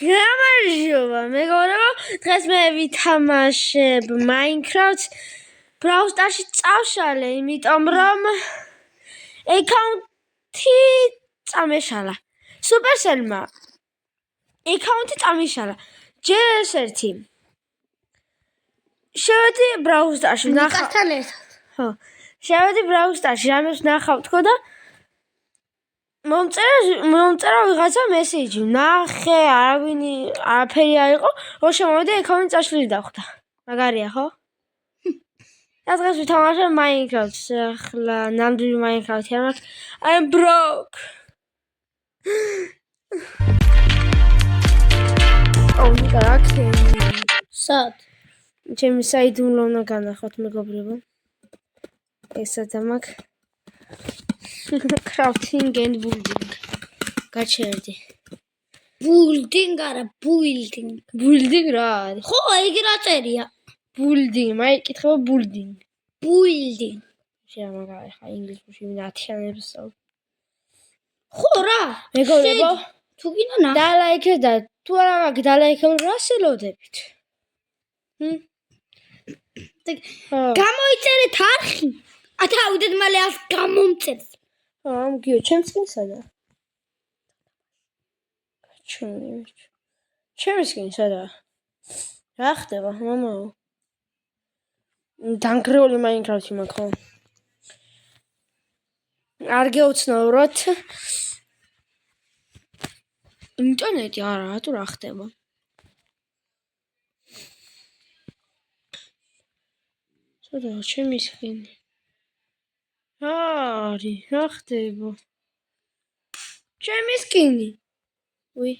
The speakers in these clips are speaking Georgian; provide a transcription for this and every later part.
გამარჯობა მეგობრებო, დღეს მე ვითამაშებ Minecraft Brawl Stars-ში წავშალე, იმიტომ რომ აკაუნტი წამეშალა. Supercell-მა აკაუნტი წამეშალა. ჯერ ეს ერთი. შევედი Brawl Stars-ში, ნახავთან ერთად. ხო. შევედი Brawl Stars-ში, რამეს ნახავ თქო და მომწერა ვიღაცა მესეჯი. ნახე, არაფერი არ იყო, რო შემოვედი აკაუნტი წაშლილი დახვდა. მაგარია, ხო? და დღეს ვითამაშებ Minecraft-ს. ახლა ნამდვილი Minecraft-ი არ მაქვს. I'm broke. ნიკარაქსი. სად? ჩემი საიტი უნდა განახოთ მეგობრებო. ესაც მაქვს. Crafting and building. გაჩერდი. Building არა, building. Building რა არის? ხო, იგი რა წერია? Building, მაი კითხება building. Building. შემაგარი ხა ინგლისურში მინდა ათიანებს სწავლ. ხო რა? მეგობრებო, თუ გინდა ნა. დალაიქე და თუ არა მაგ დალაიქე რა სელოდებით? გამოიწერეთ არხი. თავიდეთ მალე ას გამომწერს. გიო, ჩემს სკინსადა? ჩემს სკინსადა? რა ხდება, მამაო? დანგრეული Minecraft-ი მაქვს ხო? არ გეუცნაუროთ. ინტერნეტი არა, თუ რა ხდება? სოდა ჩემი სკინი. არის, რა ხდება? ჩემი სკინი. უი.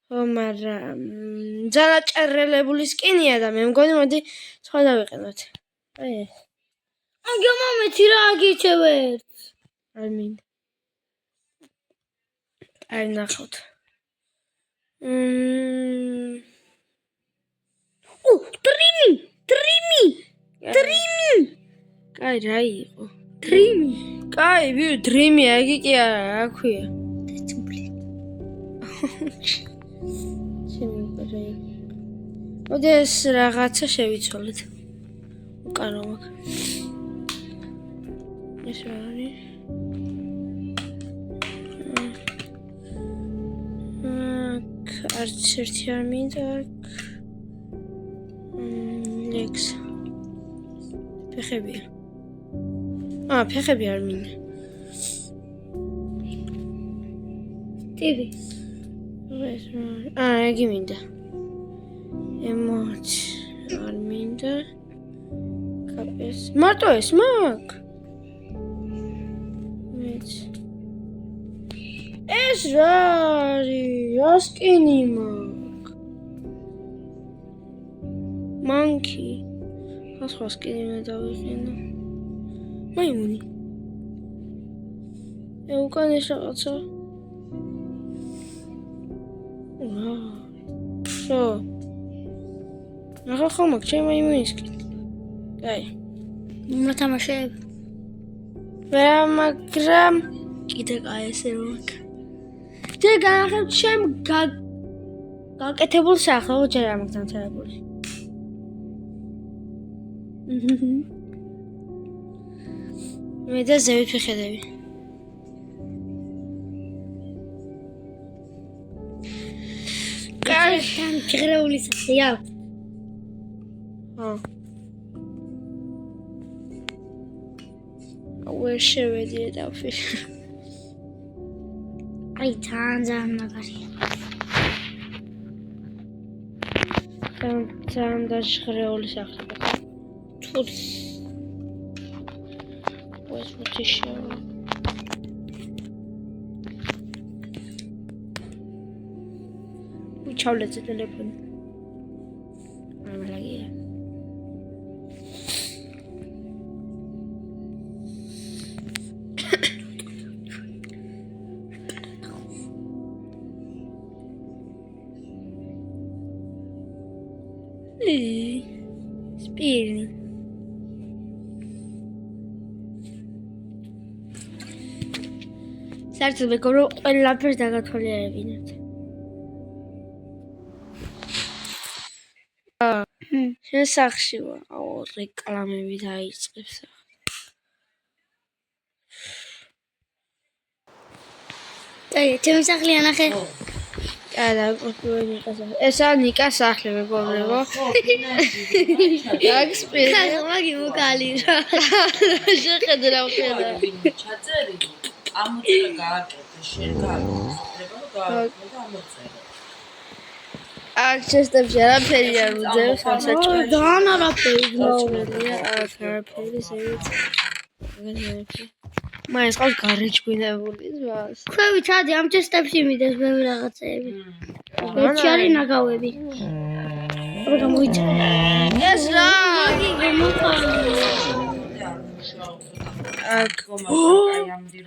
მაგრამ ძალაჭერელებული სკინია და მე მგონი მოდი სხვა დავიყენოთ. აი ეს. აგა მომეთი რა გიჩევეთ? არ მინდა. არ ნახოთ. დრიმი. კაი რა იყო? დრიმი. კაი, დრიმი, აგი კი არა, რა ქვია? მოდი ეს რაღაცა შევიცვალეთ. უკანა მაქვს. ეს რა არის? არც ერთი არ მინდა. ლექს. ფეხებია. ფეხები არ მინდა. ტივი. იგი მინდა. ემოც არ მინდა. კაპეს. მარტო ეს მაქვს. მეც. ეს რა არის? რა სკინი მაქვს? Monkey. სხვა სკინი მე დავიყენო. მაიმუნი. უკან ეს რაღაცა. შო. ახლა ხომ მაქვს ჩემი მაიმუნის სკინი. კაი. მოთამაშეებ. მაგრამ კიდე კაი ესე რომ მაქვს. ჯერ განახებ ჩემ გაკეთებულ სახლს, ჯერ არ მაქვს დამთავრებული. მე და ზევით ვიხედები. კაი, გრეული სახეა. ვერ შევედი ეტაპში. აი, ძალიან მაგარია. ძალიან დაჟღრეული სახლი. თურს. ეს მოთიშა. უჩავლეთ ტელეფონი. მალაგია. Spirni. საერთოდ მეგობრო ყველაფერს დაგათვალიერებინეთ. შენ სახში ვარ. აუ რეკლამები დაიწყებს. აი, ჩემი სახლი ანახე. და ესა ნიკას სახლი მეგობრებო. აქ სპილი. მაგი მოკალი რა. შეხედე რა ვხედა. ჩაწერი ამოწერა გააკეთე შენ გააკეთე და ამოწერა. აქ ჩესტებში არაფერი არ უძებს საჭირო. ძალიან არაფერი გაურელია აქ არაფერი ზეც. მაინც ყავს გარეჯგვინებული ზვას. ქვევი ჩადი ამ ჩესტებში მიდეს ბევრი რაღაცეები. ერთი არის ნაგავები. აბა გამოიჭა. ეს რა? აქ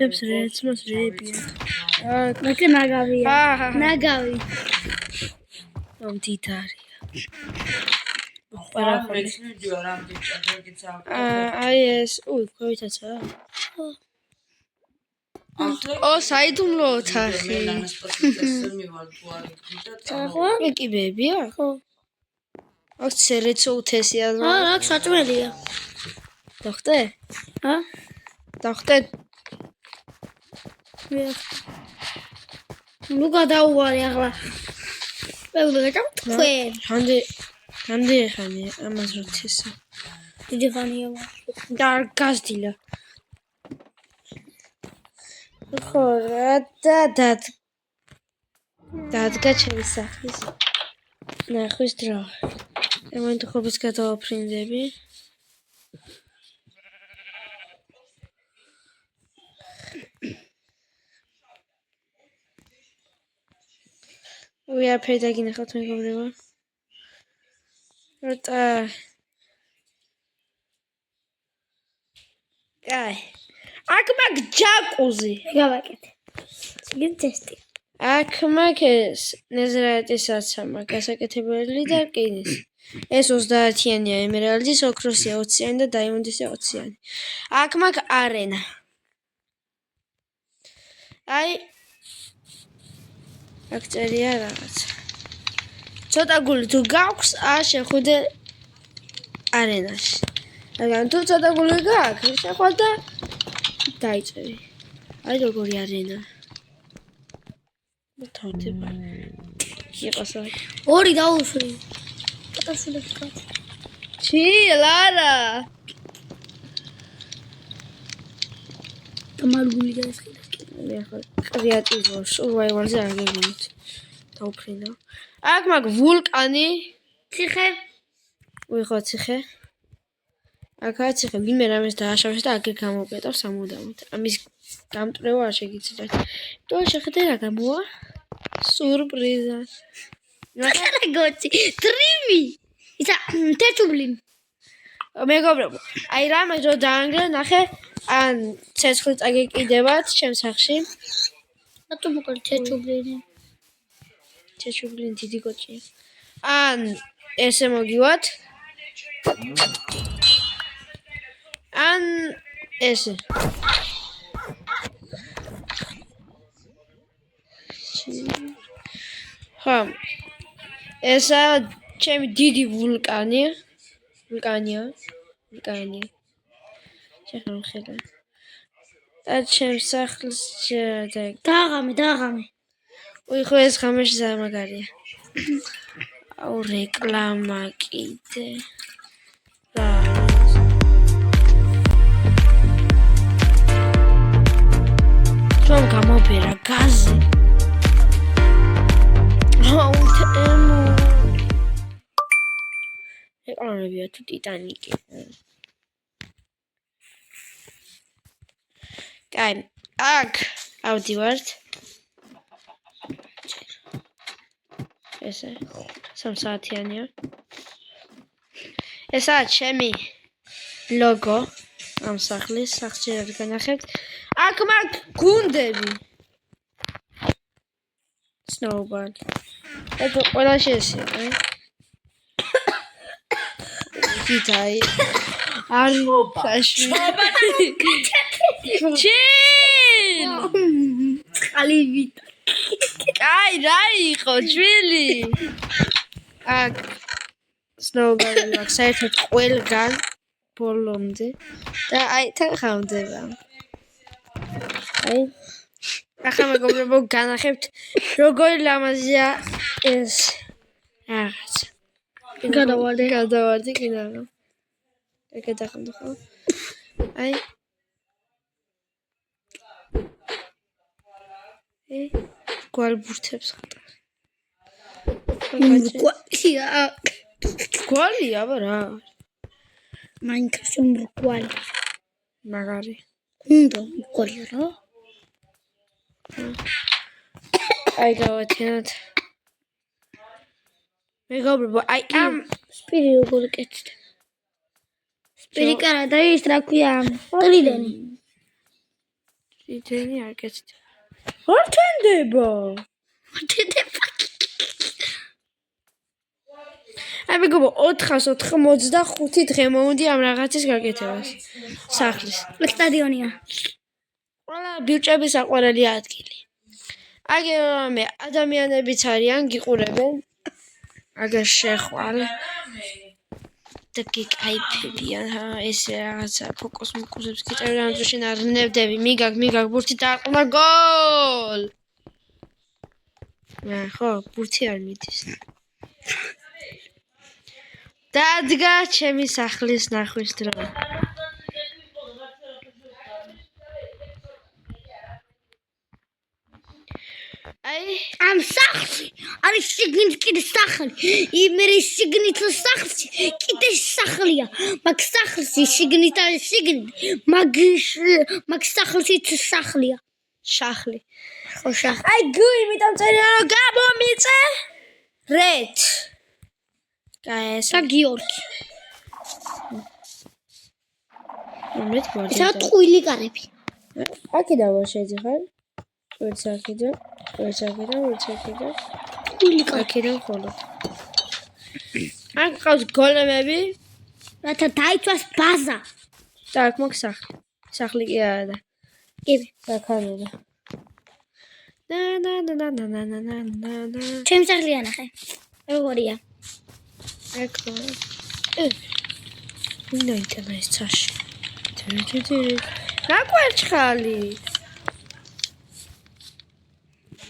ეს რეცმოს რეებია. აქ მე ნაგავია. ნაგავი. ამ თითარია. აი ეს, უი, ქვევითაცა. ო, საიდუმლო ოთახი. ეკიბებია? ხო. აქ ცერეცო უთესია. რა საჭმელია. დახვდე? ჰა? დახვდე? ნუ გადაუვარე ახლა. ბევრი გაჭამთქვენ. რამდენი ხანია ამას რო თესა? დიდი ხანია. და არ გაზდილა. ხო, დადგა ჩემი სახლის ნახვის დრო. ამიტომ ხობის გადავაფრინდები. ვიაფერი დაგინახავთ მეგობრებო. როტა აი აქ მაგ ჯაკუზი გავაკეთე. ციგნ ტესტი. აქ მაგ ეს ნეზრაეტისაც მაგ გასაკეთებელი და კინის. ეს 30-იანია ემერალდის, ოქროსია 20-იანი და დაიმონდისია 20-იანი. აქ მაგ არენა. აი აქ წერია რაღაც. ცოტა გული თუ გაქვს, შეხვიდე არენაში. მაგრამ თუ ცოტა გული გაქვს, შეხვდა და დაიწერე. აი როგორი არენა. მოთავდება. იყოს აქ. ორი დაუსვრი. გადასულები კაცი. ჩი, ლარა. გამარგული გაისხიდა. მე ახლა კრეატივო სურვაივალზე არ გეგმით. დაუფრინდა. აქ მაგ ვულკანი. ციხე. ვიღო ციხე. აქაც ციხე ვინმე რამეს დააშავეს და აქ გამოკეტავს სამუდამოდ. ამის გამტრევა არ შეგიძლიათ. თუ შეხედე რა გამოა? სურპრიზა. რა გოცი? ტრიმი. ისა თეჩუბლინ. მეგობრებო, აი რამე რო დაანგრე, ნახე, ან ცეცხლი წაგეკიდებათ ჩემ სახში. რატო მოკლე თეჩუბლინი? თეჩუბლინი დიდი კოჭია. ან ესე მოგივათ. ან ესე. ხო. ესა ჩემი დიდი ვულკანია. ვულკანია. შეხედე. და ჩემ სახლს დაღამე. უი ხო ეს ხამეში ზამაგარია. აუ რეკლამა კიდე. რა რომ გამობერა გაზი. აუ თემო. რეკლამებია თუ ტიტანიკი. კაი, აქ ავდივართ. ესე 3 საათიანია. ესაა ჩემი ლოგო ამ სახლის, სახჭერად განახებთ. აქ მაგ გუნდები. Snowball. ეს ყველა შეესია, გიტაი. არ მოფაში. ჩინ! ხალივით. კაი, რა იყო, ჯვილი? აქ ცნობილი აქვს საერთოდ ყველგან ბოლომდე და აი თან ხავდება. აი ახლა მეგობრებო განახებთ როგორი ლამაზია ეს რაღაც. გადავარდი კიდევ. ეკეთახმდა ხო? აი გვალბურთებს ხატა. გვალია, აბა რა. მაინკრაფტში მრგვალი. მაგარი. უნდა მრგვალი რა. აი გავათენოთ. მეგობრებო, აი ამ სპირი როგორ კეთდა. სპირი კარა და ის რა ქვია? ტრიდენი. ტრიდენი არ კეთდა. არ თენდება. აი მეგობრებო 495 დღე მოვუდი ამ რაღაცის გაკეთებას. სახლის. სტადიონია. ყველა ბიჭების საყვარელი ადგილი. აგერ ადამიანებიც არიან გიყურებენ. აგერ შეხვალ და გიკაიფებიან ესე რაღაცა ფოკუს მოკუსებს გიწევენ ამ დროშინ არ ნევდები მიგაგ ბურთი დააყრმა გოლ ხო ბურთი არ მიდის დადგა ჩემი სახლის ნახვის დრო აი ამ სახლში არის შიგნით კიდე სახლი. იმერი შიგნით სახლში კიდე სახლია. მაგ სახლში შიგნით არის შიგნით. მაგ სახლშიც სახლია. შახლი. ხო შახლი. აი გუ იმიტომ წერია რომ გამომიწე. რეთ. და გიორგი. მომეთ მოდი. ესა ტყუილი კარები. აქედან ვერ შეძიხარ? ვერც აქედან. ტყუილი კარები. აქედან ხოლოდ. აქ ყავს გოლემები. რათა დაიცვას ბაზა. და აქ მაქვს სახლი. სახლი კი არა და. კი. და კამერა. და. ჩემი სახლი ანახე. როგორია? აქ. ვინ აიტანა ეს წაში? რა კვერცხალი?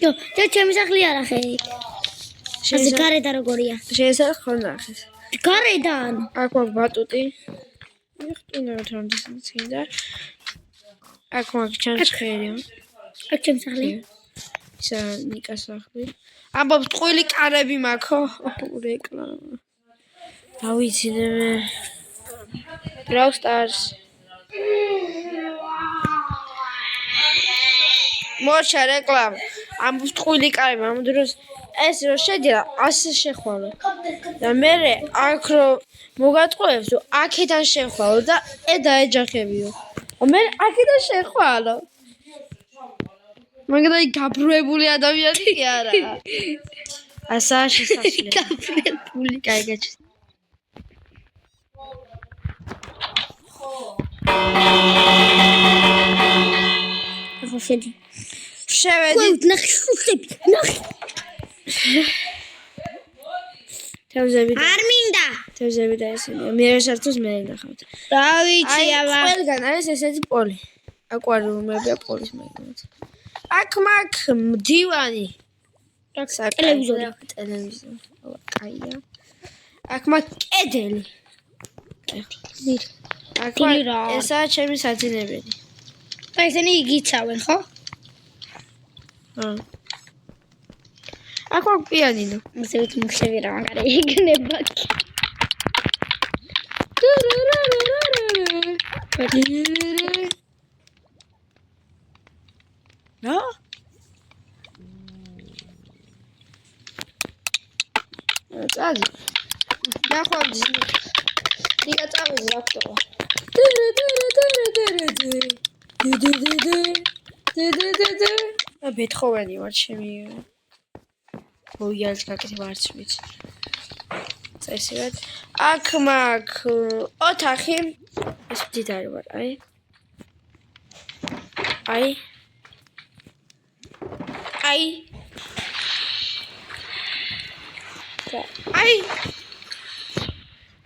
და ჩემი სახლი არახე. ეს გარედან როგორია? შეიძლება ხო ნახეს. გარედან. აქ მაქვს ბატუტი. მიხტუნა რამდენიც გინდა. აქ მაქვს ჩანჩხერი. აქ ჩემი სახლი. ისა ნიკას სახლი. ამბობ ტყუილი კარები მაქვს. რეკლამა. დავიცინე მე. Brawl Stars. მოჩა რეკლამა. ამბობს ტყუილი კარები, ამ დროს ეს რო შედია, ასე შეხვალო. და მე აქ რო მოგატყუებს, რომ აქედან შეხვალო და დაეჯახებიო. მე აქედან შეხვალო. მაგდაი გაბრუებული ადამიანი კი არა. ასაა შესაძლებელი. გაბრებული. კაი გაჩვენე. ახლა შედი. შევედი. ნახე შუშები. ნახე. თევზები. არ მინდა. თევზები და ესენია. მე ერთერთოს მე ნახავთ. რა ვიცი აბა. ყველგან არის ესეთი პოლი. აკვარიუმებია პოლის მაგალითად. აქ მაგ მდივანი. ტელევიზორი. ტელევიზორი. კაია. აქ მაგ კედელი. აქ ესაა ჩემი საძინებელი. და ესენი იგიცავენ, ხო? აქ მაგ პიანინო. მუსიკით მუშები რა მაგარი იქნება. რა? წადი. ნახვამდის. ნიკა წავედი ლაპტოპა. და ბეთხოვენი ვარ ჩემი. მოიალს გაკეთება არც ვიცი. წესივად. აქ მაგ ოთახი. ეს დიდარი ვარ, აი. აი.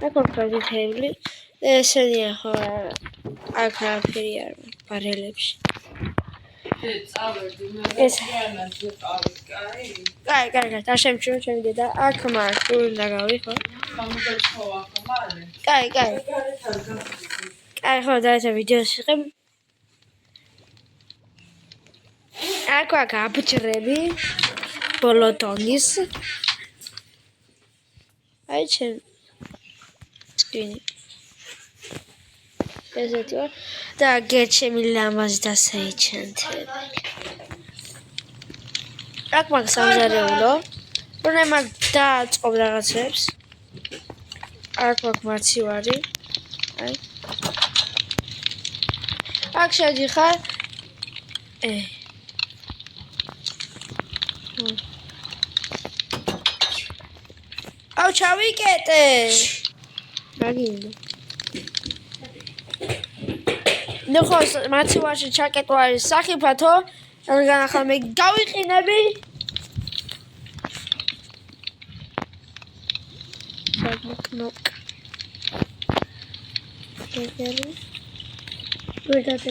აქ ვაკრავდი თემლი. ესენია ხო აქ არაფერი არ ბარელებში. წავედი მე ესიანაზე წავედი, კაი? კაი, და შემჩნევ ჩემი დედა აქ მაგ უნდა გავი ხო? გამოგეცხოვა ხო მალე? კაი. გარეთ არ გავიდი. კაი ხო და ეს ვიდეოს ვიღებ. აქ აბჯრები ბოლოტონის. აი ჩემ სკინი. ესეთი ვარ და გერჩემი ლამაზი და საიჩანთები. აქ მაგ სამზარეულო. რონა მაგ დაწყობ რაღაცებს. აქ მაგ მაცივარი. აი. აქ შედიხარ. აუ ჩავიკეტე. მაგინდა. ნუ ხო მაცივარში ჩაკეტვა არის სახიფათო. რადგან ახლა მე გავიყინები. კნოპკა. ეგერი. ვიდათ.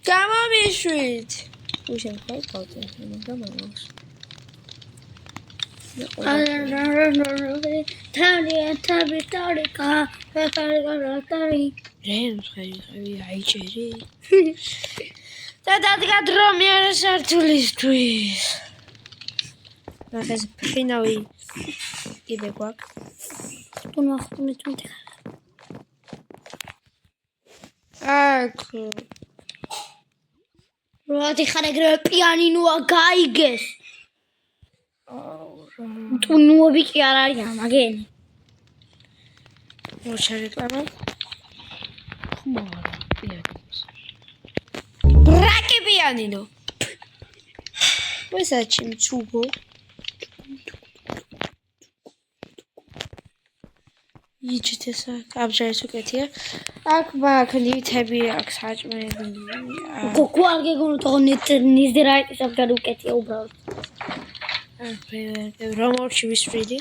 გამომიშვით. უშენ ხო გავწე, გამომავს. აიჭერი. და დადგა დრო მეორე სართულისთვის. ნახეს ფინავი კიდე გვაქვს. თუნო ხმით მითხრა. აქ როდი ხარ ეგრევე პიანინოა გაიგეს. ტუნუები კი არ არიან მაგენი. მოჩარეკლამა. ხმარა პიანინოს. ბრაკი პიანინო. ვესაჩი მცუგო. იჩეთეს აქ აბჯარის უკეთია. აქ მაგ ნივთები აქ საჭმელი. გოგო არ გეგონო თო ნიზდრაიტის აბჯარი უკეთია უბრალოდ. რომორჩი ვისვრიდი.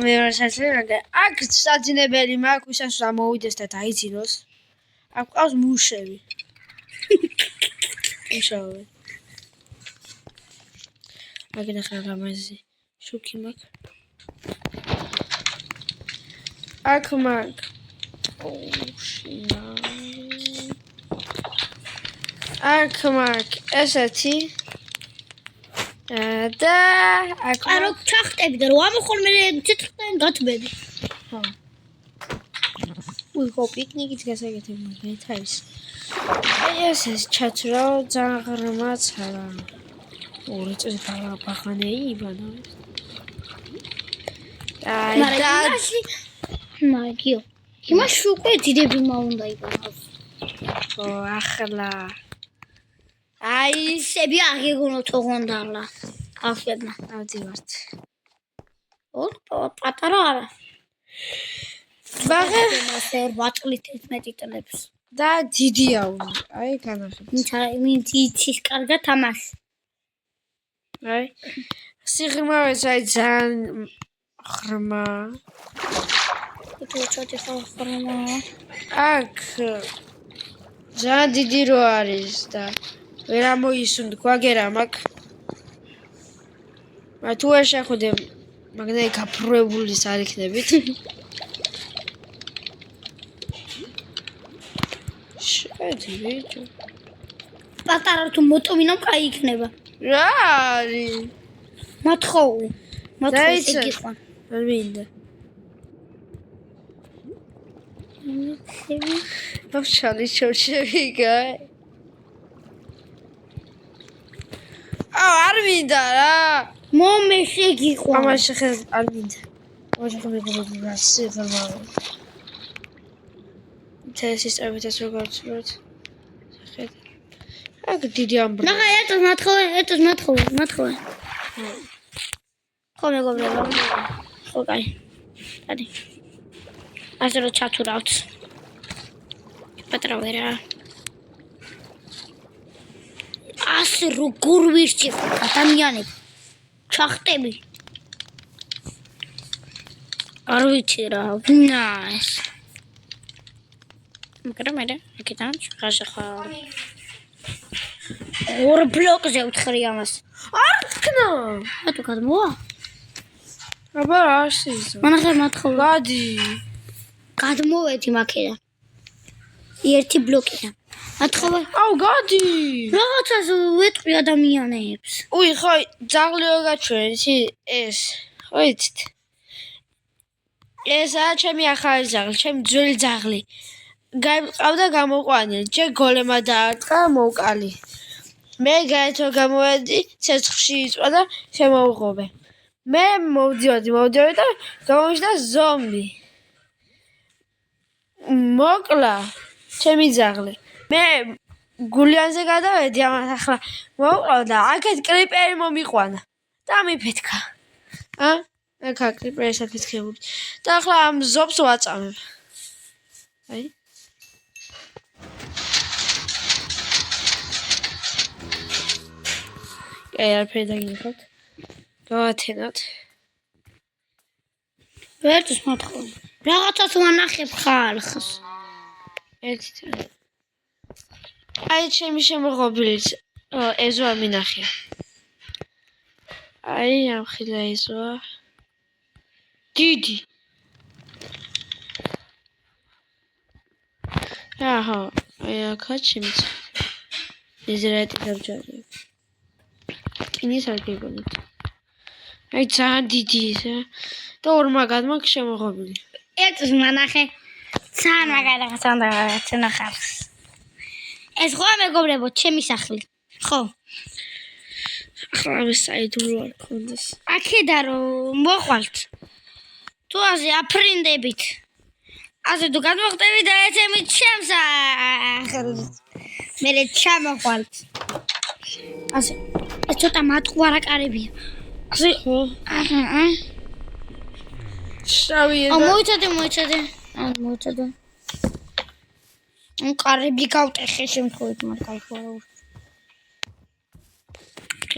მე ვარსაცილე. აქ საძინებელი მაქვს, ვისაც მოვიდეს და დაიძინოს. აქ ყავს მუშები. მუშაობენ. მაგინა ხარ გამაზი. შუქი მაქვს. აქ მაგ. აქ მაგ ესეთი და აქ არო ჩახტები და რო ამხოლმე ცეცხლთან გათბები. ხო. უი ხო პიკნიკით გასაკეთებ მაგით არის. აი ეს ჩაცრავ ძაღრმაც არა. ორი წელი ბახანე იბანა. აი და მაგიო. იმას უკვე დიდები მაუნდა იბანოს. ო ახლა აი ისები აგეგონო თოღონდალა. ახლებნა. ავდივართ. ო პატარა არა. ბაღე მასე 8 წლით 11 წლებს. და დიდია უნდა. აი განახეთ. მით იცის კარგად ამას. აი სიღრმავეც აი ძალიან ხრმა. ჩოთი ხორმა. აქ ძალიან დიდი რო არის და ვერ ამოისუნ გვაგერა მაგ. თუ არ შეხვდე მაგნაი გაფრუებული არ იქნებით. შედი ვიჯო. პატარა თუ მოტოვინამ კაი იქნება. რა არის? მოთხოვი. დაიცა. გიყვან. არ მინდა. დავშალი შორშევი გაი. არ მინდა რა. მომე შეგიყვან. ამაში ხე არ მინდა. ამაში ხე მეგობრებო რა სიღრმა. თესისტემითაც როგორ ვცვლოთ. ხედა. აქ დიდი ამბრი. ნახე ერთად მოთხოვე. ხო მეგობრებო. ხო კაი. დადი. ასე რომ ჩათურავთ. პატრა ვერა. ასე როგორ ვირჩი ადამიანები. ჩახტები. არ ვიცი რა, ვინა ეს. მაგრამ მე აქედან ხაშახარ. ორ ბლოკზე ვთხრი ამას. არ თქნა. რატო გადმოვა? აბა რა შეიძლება? მანახე მათხოვა. გადი. გადმოვედი მაქედან. ერთი ბლოკიდან. მათხოვა. აუ გადი. რაღაცას ვეტყვი ადამიანებს. უი ხო ძაღლიო გაჩვენე ეს. ხო იცით? ესაა ჩემი ახალი ძაღლი, ჩემი ძველი ძაღლი. გაიყავდა გამოყვანილი, ჯერ გოლემა დაარტყა მოვკალი. მე გაერთო გამოვედი, ცეცხლში იწვა და შემოუღობე. მე მოვდიოდი და გამოვიდა ზომბი. მოკლა ჩემი ძაღლი. მე გულიანზე გადავედი ამას ახლა მოვყავ და აქეთ კრიპერი მომიყვანა და მიფეთქა. აკა კრიპერის აფეთქებული. და ახლა ამ ზობს ვაწამებ. აი არაფერი დაგინახავთ. გავათენოთ. ვერც მათხოვა. რაღაცას ვანახებ ხალხს. ერთი აი ჩემი შემოღობილი ეზოა მინახე. აი ამხილა ეზოა. დიდი. აჰა, აი აქა ჩემი. ეზრაიტი დავჯარებ. კინის არ გიგონით. აი ძალიან დიდი ისე და ორ მაგად მაქვს შემოღობილი. ერთს მანახე. ძალიან მაგარია სანდაგაცნა ხალხს. ეს ხო მეგობრებო, ჩემი სახლი. ხო. ახლა ამის საიდუმლო არ ქონდეს. აქედან რომ მოხვალთ. თუ ასე აფრინდებით. ასე თუ გადმოხტები და ეცემით ჩემს სახლს. მე ჩამოხვალთ. ასე. ეს ცოტა მატყუარა კარებია. ასე ხო? აჰა. შავია და მოიცადე. მოიცადე. კარები გავტეხე შემთხვევით მაგალ ხო.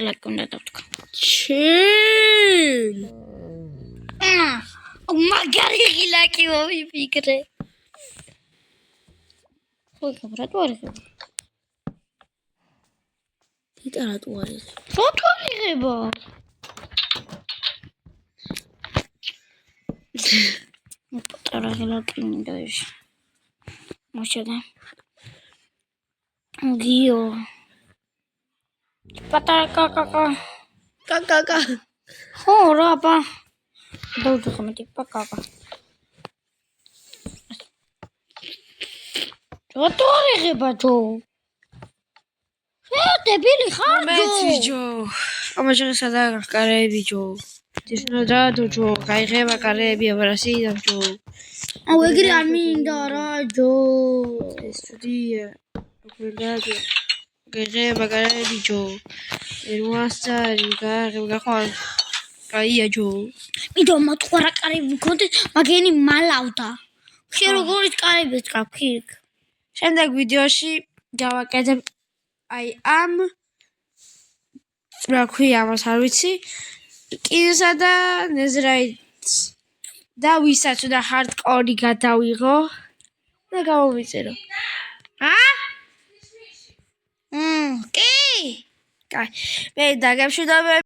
ლაკონდა დავთქვა. ჩილ. მაგარი ღილაკი მომიფიქრე. ხო გაბრატო არის. ლიტერატუ არის. ხო თორიღება. პატარა ღილაკი მინდა ეს. მოშედა. გიო. პატარა კაკაკა. ხო რა ბა. დავუძახო მე კაკაკა. თორიღება ჯო. დებილი ხარ ჯო. ამაჟღე სადაა კარები ჯო. ისნო დადო ჯო. გაიღება კარები აბარასი და ჯო. აუ ეგრე არ მინდა რა ჯო. ეს სტუდია. უბრალოდ გაიღება კარები ჯო. ერუასარი გაიხვალ. კაია ჯო. მიდო მათყუარა კარები მქონდეს, მაგენი მალავდა. შენ როგორიც კარებს გაქირკ. შემდეგ ვიდეოში გავაკეთებ აი ამ რა ქვია ამას არ ვიცი. კინსა და ნეზრაიტს და ვისაც უნდა ჰარდკორი გადავიღო და გავოვიწერო. კი. კაი. მე დაგემშვიდობებ.